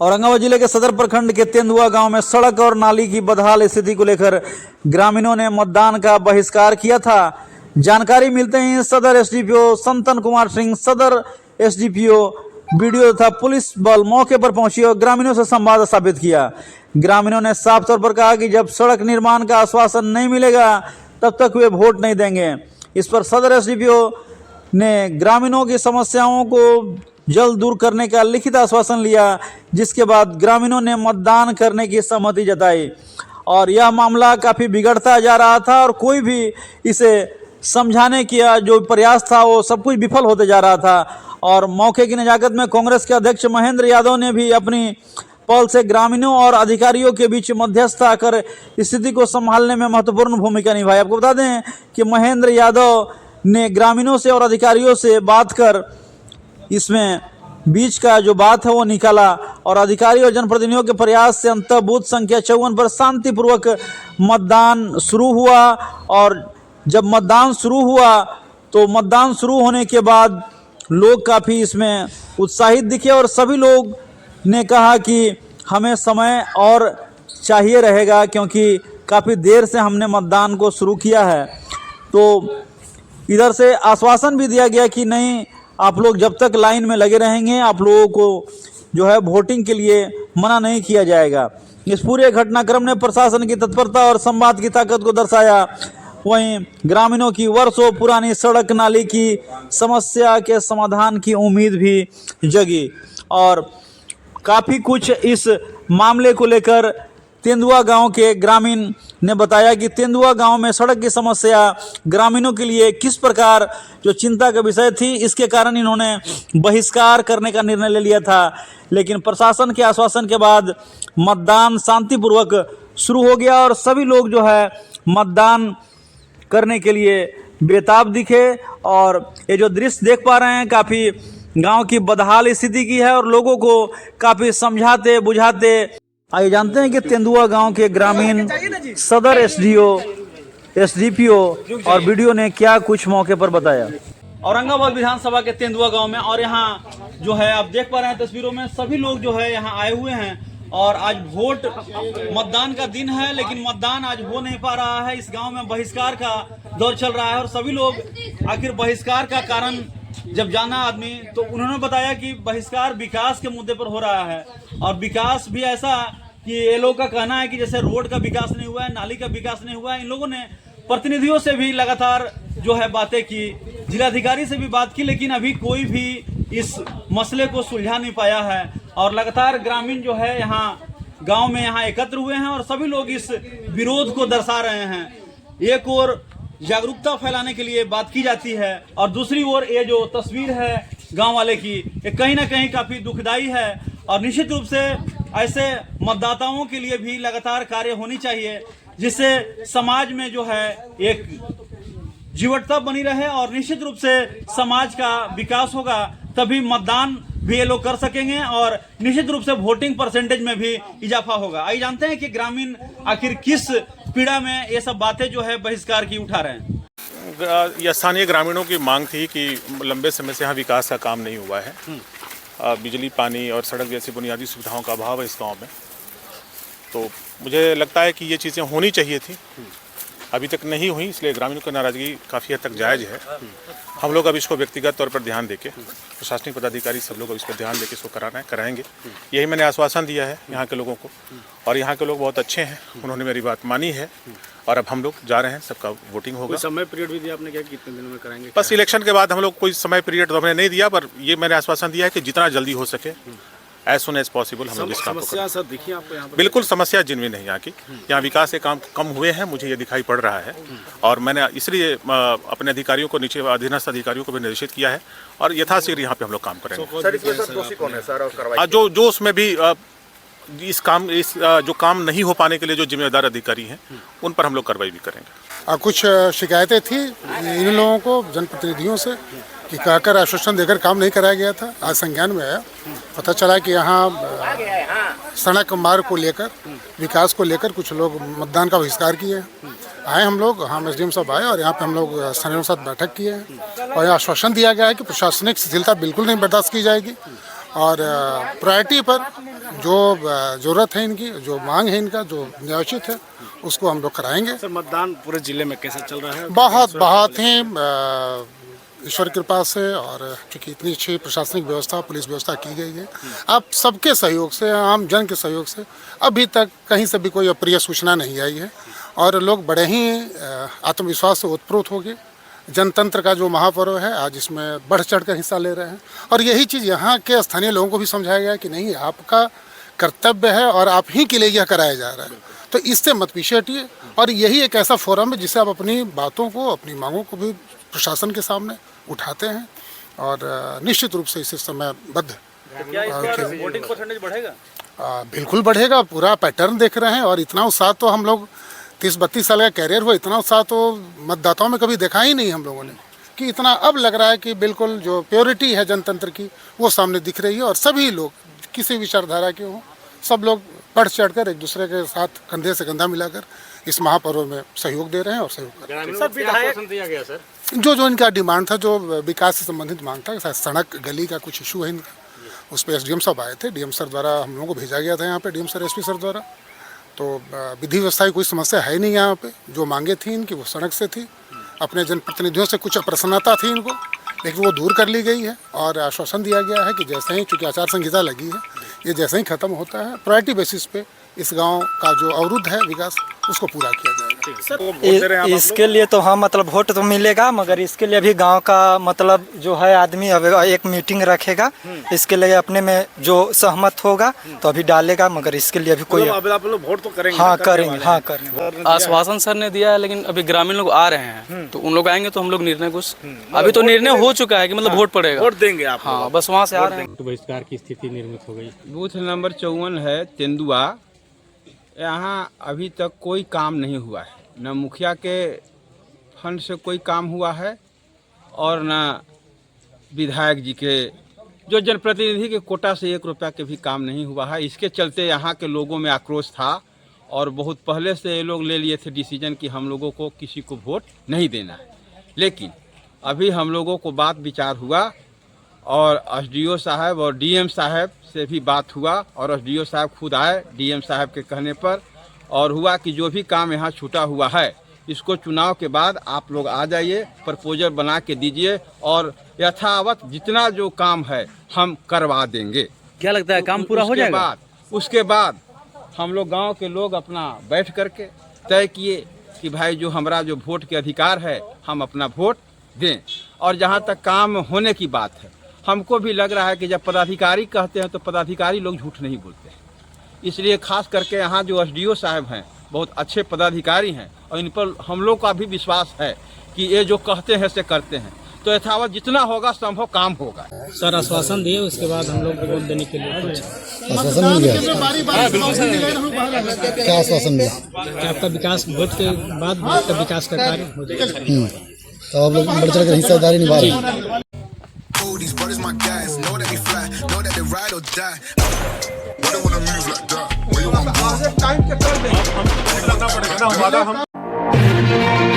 औरंगाबाद जिले के सदर प्रखंड के तेंदुआ गांव में सड़क और नाली की बदहाल स्थिति को लेकर ग्रामीणों ने मतदान का बहिष्कार किया था। जानकारी मिलते ही सदर एसडीपीओ संतन कुमार सिंह, सदर एसडीपीओ बीडीओ तथा पुलिस बल मौके पर पहुंची और ग्रामीणों से संवाद स्थापित किया। ग्रामीणों ने साफ तौर पर कहा कि जब सड़क निर्माण का आश्वासन नहीं मिलेगा तब तक वे वोट नहीं देंगे। इस पर सदर एसडीपीओ ने ग्रामीणों की समस्याओं को जल्द दूर करने का लिखित आश्वासन लिया, जिसके बाद ग्रामीणों ने मतदान करने की सहमति जताई और यह मामला काफ़ी बिगड़ता जा रहा था और कोई भी इसे समझाने का जो प्रयास था वो सब कुछ विफल होते जा रहा था। और मौके की नज़ाकत में कांग्रेस के अध्यक्ष महेंद्र यादव ने भी अपनी पहल से ग्रामीणों और अधिकारियों के बीच मध्यस्थता कर स्थिति को संभालने में महत्वपूर्ण भूमिका निभाई। आपको बता दें कि महेंद्र यादव ने ग्रामीणों से और अधिकारियों से बात कर इसमें बीच का जो बात है वो निकाला और अधिकारी और जनप्रतिनिधियों के प्रयास से अंततः बूथ संख्या 54 पर शांतिपूर्वक मतदान शुरू हुआ। और जब मतदान शुरू हुआ तो मतदान शुरू होने के बाद लोग काफ़ी इसमें उत्साहित दिखे और सभी लोग ने कहा कि हमें समय और चाहिए रहेगा, क्योंकि काफ़ी देर से हमने मतदान को शुरू किया है। तो इधर से आश्वासन भी दिया गया कि नहीं, आप लोग जब तक लाइन में लगे रहेंगे आप लोगों को जो है वोटिंग के लिए मना नहीं किया जाएगा। इस पूरे घटनाक्रम ने प्रशासन की तत्परता और संवाद की ताकत को दर्शाया। वहीं ग्रामीणों की वर्षों पुरानी सड़क नाली की समस्या के समाधान की उम्मीद भी जगी और काफ़ी कुछ इस मामले को लेकर तेंदुआ गांव के ग्रामीण ने बताया कि तेंदुआ गांव में सड़क की समस्या ग्रामीणों के लिए किस प्रकार जो चिंता का विषय थी, इसके कारण इन्होंने बहिष्कार करने का निर्णय ले लिया था। लेकिन प्रशासन के आश्वासन के बाद मतदान शांतिपूर्वक शुरू हो गया और सभी लोग जो है मतदान करने के लिए बेताब दिखे। और ये जो दृश्य देख पा रहे हैं काफ़ी गांव की बदहाल स्थिति की है और लोगों को काफ़ी समझाते बुझाते। आइए जानते हैं कि तेंदुआ गांव के ग्रामीण सदर एसडीपीओ और बीडीओ ने क्या कुछ मौके पर बताया। औरंगाबाद विधानसभा के तेंदुआ गांव में और यहाँ जो है आप देख पा रहे हैं तस्वीरों में सभी लोग जो है यहाँ आए हुए हैं और आज वोट मतदान का दिन है, लेकिन मतदान आज हो नहीं पा रहा है। इस गांव में बहिष्कार का दौर चल रहा है और सभी लोग आखिर बहिष्कार का कारण जब जाना आदमी तो उन्होंने बताया कि बहिष्कार विकास के मुद्दे पर हो रहा है और विकास भी ऐसा कि ये लोग का कहना है कि जैसे रोड का विकास नहीं हुआ है, नाली का विकास नहीं हुआ है। इन लोगों ने प्रतिनिधियों से भी लगातार जो है बातें की, जिलाधिकारी से भी बात की, लेकिन अभी कोई भी इस मसले को सुलझा नहीं पाया है। और लगातार ग्रामीण जो है यहाँ गांव में यहाँ एकत्र हुए हैं और सभी लोग इस विरोध को दर्शा रहे हैं। एक और जागरूकता फैलाने के लिए बात की जाती है और दूसरी ओर ये जो तस्वीर है गांव वाले की, ये कहीं ना कहीं काफ़ी दुखदाई है और निश्चित रूप से ऐसे मतदाताओं के लिए भी लगातार कार्य होनी चाहिए, जिससे समाज में जो है एक जीवटता बनी रहे और निश्चित रूप से समाज का विकास होगा, तभी मतदान भी ये लोग कर सकेंगे और निश्चित रूप से वोटिंग परसेंटेज में भी इजाफा होगा। आइए जानते हैं कि ग्रामीण आखिर किस पीड़ा में ये सब बातें जो है बहिष्कार की उठा रहे हैं। स्थानीय ग्रामीणों की मांग थी कि लंबे समय से यहाँ विकास का काम नहीं हुआ है। बिजली, पानी और सड़क जैसी बुनियादी सुविधाओं का अभाव है इस गांव में। तो मुझे लगता है कि ये चीज़ें होनी चाहिए थी, अभी तक नहीं हुई, इसलिए ग्रामीणों की नाराज़गी काफ़ी हद तक जायज़ है। हम लोग अब इसको व्यक्तिगत तौर पर ध्यान देके, प्रशासनिक पदाधिकारी सब लोग अब इस पर ध्यान देके इसको कराएंगे। यही मैंने आश्वासन दिया है यहाँ के लोगों को और यहाँ के लोग बहुत अच्छे हैं, उन्होंने मेरी बात मानी है और अब हम लोग जा रहे हैं, सबका वोटिंग होगा। समय पीरियड भी दिया आपने, क्या कितने दिनों में कराएंगे? बस इलेक्शन के बाद हम लोग कोई समय पीरियड तो हमने नहीं दिया, पर ये मैंने आश्वासन दिया है कि जितना जल्दी हो सके एज सुन एज पॉसिबल हम लोग इस काम को समस्या सर दिखी आपको यहाँ पर? बिल्कुल समस्या जिनमें नहीं यहाँ की, यहाँ विकास के काम कम हुए हैं, मुझे ये दिखाई पड़ रहा है और मैंने इसलिए अपने अधिकारियों को, नीचे अधीनस्थ अधिकारियों को भी निर्देशित किया है और यथाशीघ्र यहाँ पे हम लोग काम करेंगे। सर इसमें सर दोषी कौन है सर और कार्रवाई? जो उसमें भी जो काम नहीं हो पाने के लिए जो जिम्मेदार अधिकारी हैं उन पर हम लोग कार्रवाई भी करेंगे। कुछ शिकायतें थी इन लोगों को जनप्रतिनिधियों से कि कहकर आश्वासन देकर काम नहीं कराया गया था। आज संज्ञान में आया, पता चला कि यहाँ सड़क मार्ग को लेकर, विकास को लेकर कुछ लोग मतदान का बहिष्कार किए हैं। आए हम लोग, हम एसडीएम साहब आए और यहाँ पे हम लोग स्थानीयों के साथ बैठक किए हैं और यहाँ आश्वासन दिया गया है कि प्रशासनिक शिथिलता बिल्कुल नहीं बर्दाश्त की जाएगी और प्रायोरिटी पर जो ज़रूरत है इनकी, जो मांग है इनका, जो न्यायोचित है, उसको हम लोग कराएंगे। सर मतदान पूरे जिले में कैसा चल रहा है? बहुत ही ईश्वर कृपा से, और चूँकि इतनी अच्छी प्रशासनिक व्यवस्था, पुलिस व्यवस्था की गई है, अब सबके सहयोग से, आम जन के सहयोग से अभी तक कहीं से भी कोई अप्रिय सूचना नहीं आई है और लोग बड़े ही आत्मविश्वास से ओतप्रोत हो गए। जनतंत्र का जो महापर्व है, आज इसमें बढ़ चढ़ कर हिस्सा ले रहे हैं और यही चीज़ यहाँ के स्थानीय लोगों को भी समझाया गया है कि नहीं, आपका कर्तव्य है और आप ही के लिए यह कराया जा रहा है, तो इससे मत पीछे हटिए। और यही एक ऐसा फोरम है जिससे आप अपनी बातों को, अपनी मांगों को भी प्रशासन के सामने उठाते हैं और निश्चित रूप से इसे समयबद्ध। क्या इस वोटिंग परसेंटेज बढ़ेगा? बिल्कुल बढ़ेगा, पूरा पैटर्न देख रहे हैं और इतना उत्साह तो हम लोग 30-32 साल का कैरियर हुआ, इतना उत्साह तो मतदाताओं में कभी देखा ही नहीं हम लोगों ने, कि इतना अब लग रहा है कि बिल्कुल जो प्योरिटी है जनतंत्र की वो सामने दिख रही है और सभी लोग किसी विचारधारा के हों, सब लोग बढ़ चढ़कर एक दूसरे के साथ कंधे से कंधा मिलाकर इस महापर्व में सहयोग दे रहे हैं और सहयोग कर रहे हैं। सब विधायक दिया गया सर, जो इनका डिमांड था, जो विकास से संबंधित मांग था, सड़क गली का कुछ इशू है इनका, उस पर एसडीएम साहब आए थे, डीएम सर द्वारा हम लोगों को भेजा गया था यहाँ पे, डीएम सर, एसपी सर द्वारा। तो विधि व्यवस्था की कोई समस्या है नहीं यहाँ पे। जो मांगे थी इनकी वो सड़क से थी, अपने जनप्रतिनिधियों से कुछ अप्रसन्नता थी इनको, लेकिन वो दूर कर ली गई है और आश्वासन दिया गया है कि जैसे ही, चूँकि आचार संहिता लगी है, ये जैसे ही ख़त्म होता है, प्रायोरिटी बेसिस पे इस गांव का जो अवरुद्ध है विकास, उसको पूरा किया जाएगा। इसके लिए तो हाँ, मतलब वोट तो मिलेगा, मगर इसके लिए भी गांव का मतलब जो है आदमी अब एक मीटिंग रखेगा, इसके लिए अपने में जो सहमत होगा तो अभी डालेगा, मगर इसके लिए अभी कोई अब आप लोग वोट तो करेंगे? हाँ करेंगे। आश्वासन सर ने दिया है, लेकिन अभी ग्रामीण लोग आ रहे हैं तो उन लोग आएंगे तो हम लोग निर्णय कुछ, अभी तो निर्णय हो चुका है कि मतलब वोट पड़ेगा, वोट देंगे आप? हाँ, बस वहाँ से आ रहे हैं। तो बहिष्कार की स्थिति निर्मित हो गई। बूथ नंबर 54 है तेंदुआ, यहाँ अभी तक कोई काम नहीं हुआ है, न मुखिया के फंड से कोई काम हुआ है और न विधायक जी के, जो जनप्रतिनिधि के कोटा से 1 रुपया के भी काम नहीं हुआ है। इसके चलते यहाँ के लोगों में आक्रोश था और बहुत पहले से ये लोग ले लिए थे डिसीजन कि हम लोगों को किसी को वोट नहीं देना है। लेकिन अभी हम लोगों को बात विचार हुआ और एसडीओ साहब और डीएम साहब से भी बात हुआ और एसडीओ साहब खुद आए डीएम साहब के कहने पर, और हुआ कि जो भी काम यहाँ छूटा हुआ है इसको चुनाव के बाद आप लोग आ जाइए, प्रपोजल बना के दीजिए और यथावत जितना जो काम है हम करवा देंगे। क्या लगता है काम पूरा हो जाएगा? उसके बाद हम लोग गाँव के लोग अपना बैठ करके तय किए कि भाई जो हमारा जो वोट के अधिकार है हम अपना वोट दें। और जहाँ तक काम होने की बात है, हमको भी लग रहा है कि जब पदाधिकारी कहते हैं तो पदाधिकारी लोग झूठ नहीं बोलते हैं, इसलिए खास करके यहाँ जो एसडीओ साहब हैं बहुत अच्छे पदाधिकारी हैं और इन पर हम लोग का भी विश्वास है कि ये जो कहते हैं से करते हैं, तो यथावत जितना होगा संभव काम होगा। सर आश्वासन दिए, उसके बाद हम लोग वोट देने के लिए आश्वासन मिल गया? क्या आश्वासन मिला? कि आपका विकास वोट के बाद आपका विकास का कार्य हो जाएगा। तो आप लोग बढ़ चढ़ कर हिस्सेदारी निभा रहे हैं। These brothers my guys, know that they fly, know that they ride or die. Why they wanna move like that? Where you wanna go?